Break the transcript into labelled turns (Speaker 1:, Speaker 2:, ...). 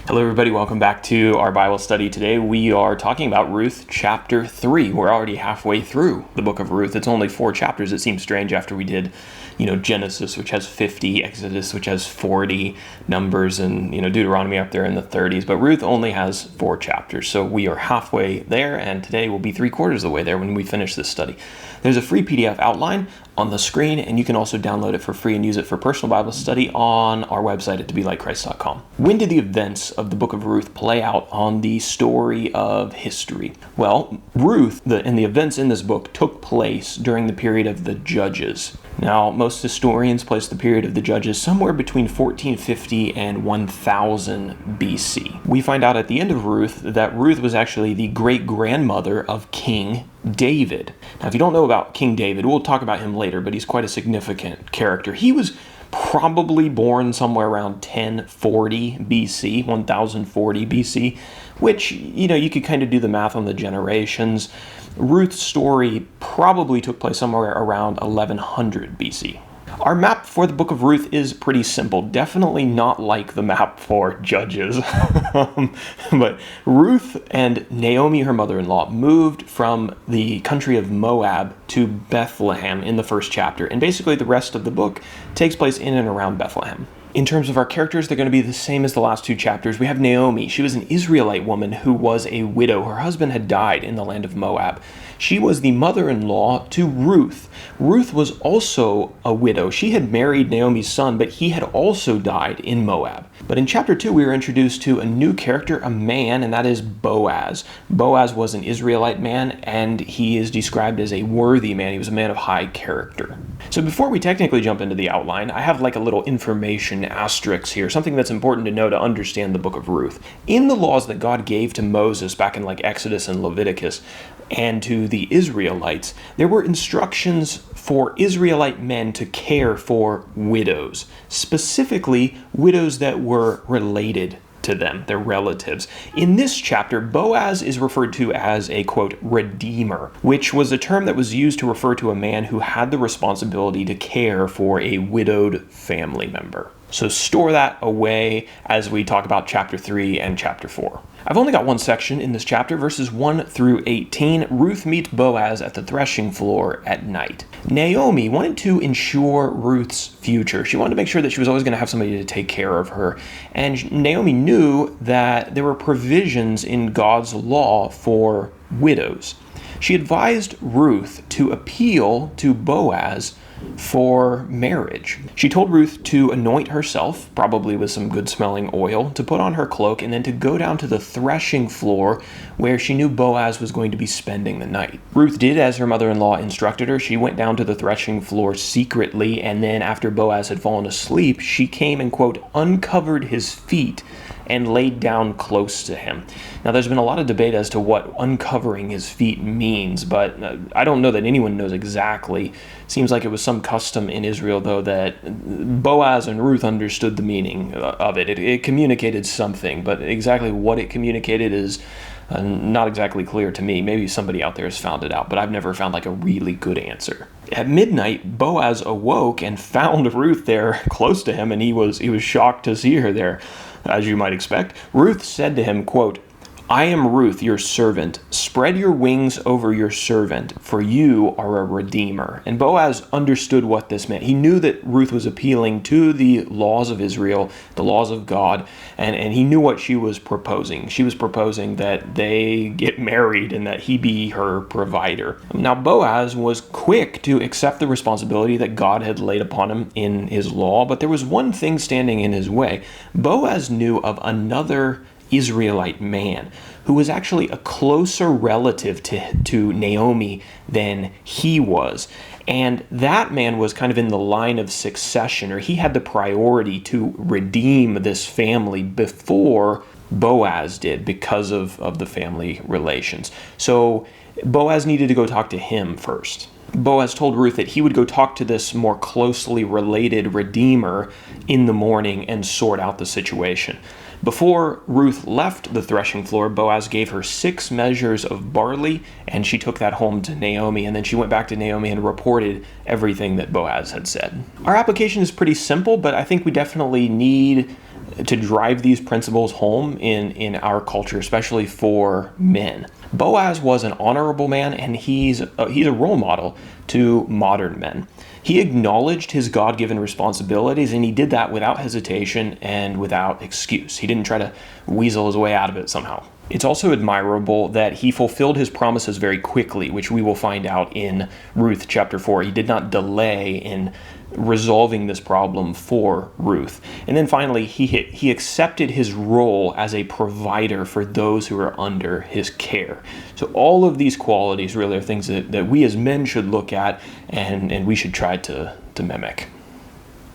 Speaker 1: Hello everybody, welcome back to our Bible study. Today we are talking about Ruth chapter 3. We're already halfway through the book of Ruth. It's only 4 chapters. It seems strange after we did, Genesis, which has 50, Exodus, which has 40, Numbers, and, Deuteronomy up there in the 30s. But Ruth only has 4 chapters. So we are halfway there, and today will be 3/4 of the way there when we finish this study. There's a free PDF outline on the screen, and you can also download it for free and use it for personal Bible study on our website at tobelikechrist.com. When did the events of the book of Ruth play out on the story of history? Well, Ruth and the events in this book took place during the period of the Judges. Now, most historians place the period of the Judges somewhere between 1450 and 1000 BC. We find out at the end of Ruth that Ruth was actually the great-grandmother of King David. Now, if you don't know about King David, we'll talk about him later, but he's quite a significant character. He was probably born somewhere around 1040 BC, 1040 BC, which, you could kind of do the math on the generations. Ruth's story probably took place somewhere around 1100 BC. Our map for the book of Ruth is pretty simple, definitely not like the map for Judges. But Ruth and Naomi, her mother-in-law, moved from the country of Moab to Bethlehem in the first chapter, and basically the rest of the book takes place in and around Bethlehem. In terms of our characters, they're going to be the same as the last 2 chapters. We have Naomi. She was an Israelite woman who was a widow. Her husband had died in the land of Moab. She was the mother-in-law to Ruth. Ruth was also a widow. She had married Naomi's son, but he had also died in Moab. But in chapter 2, we were introduced to a new character, a man, and that is Boaz. Boaz was an Israelite man, and he is described as a worthy man. He was a man of high character. So before we technically jump into the outline, I have like a little information asterisk here, something that's important to know to understand the book of Ruth. In the laws that God gave to Moses back in like Exodus and Leviticus, and to the Israelites, there were instructions for Israelite men to care for widows, specifically widows that were related to them, their relatives. In this chapter, Boaz is referred to as a, quote, redeemer, which was a term that was used to refer to a man who had the responsibility to care for a widowed family member. So store that away as we talk about chapter 3 and chapter 4. I've only got one section in this chapter, verses 1 through 18. Ruth meets Boaz at the threshing floor at night. Naomi wanted to ensure Ruth's future. She wanted to make sure that she was always going to have somebody to take care of her. And Naomi knew that there were provisions in God's law for widows. She advised Ruth to appeal to Boaz for marriage. She told Ruth to anoint herself, probably with some good-smelling oil, to put on her cloak, and then to go down to the threshing floor where she knew Boaz was going to be spending the night. Ruth did as her mother-in-law instructed her. She went down to the threshing floor secretly, and then after Boaz had fallen asleep, she came and, quote, uncovered his feet and laid down close to him. Now, there's been a lot of debate as to what uncovering his feet means, but I don't know that anyone knows exactly. Seems like it was some custom in Israel, though, that Boaz and Ruth understood the meaning of it. It communicated something, but exactly what it communicated is not exactly clear to me. Maybe somebody out there has found it out, but I've never found like a really good answer. At midnight, Boaz awoke and found Ruth there close to him, and he was shocked to see her there, as you might expect. Ruth said to him, quote, I am Ruth, your servant. Spread your wings over your servant, for you are a redeemer. And Boaz understood what this meant. He knew that Ruth was appealing to the laws of Israel, the laws of God, and he knew what she was proposing. She was proposing that they get married and that he be her provider. Now, Boaz was quick to accept the responsibility that God had laid upon him in his law, but there was one thing standing in his way. Boaz knew of another Israelite man who was actually a closer relative to Naomi than he was. And that man was kind of in the line of succession, or he had the priority to redeem this family before Boaz did because of the family relations. So Boaz needed to go talk to him first. Boaz told Ruth that he would go talk to this more closely related redeemer in the morning and sort out the situation. Before Ruth left the threshing floor, Boaz gave her 6 measures of barley, and she took that home to Naomi, and then she went back to Naomi and reported everything that Boaz had said. Our application is pretty simple, but I think we definitely need to drive these principles home in our culture, especially for men. Boaz was an honorable man, and he's a role model to modern men. He acknowledged his God-given responsibilities, and he did that without hesitation and without excuse. He didn't try to weasel his way out of it somehow. It's also admirable that he fulfilled his promises very quickly, which we will find out in Ruth chapter 4. He did not delay in resolving this problem for Ruth. And then finally, he accepted his role as a provider for those who are under his care. So all of these qualities really are things that we as men should look at and we should try to mimic.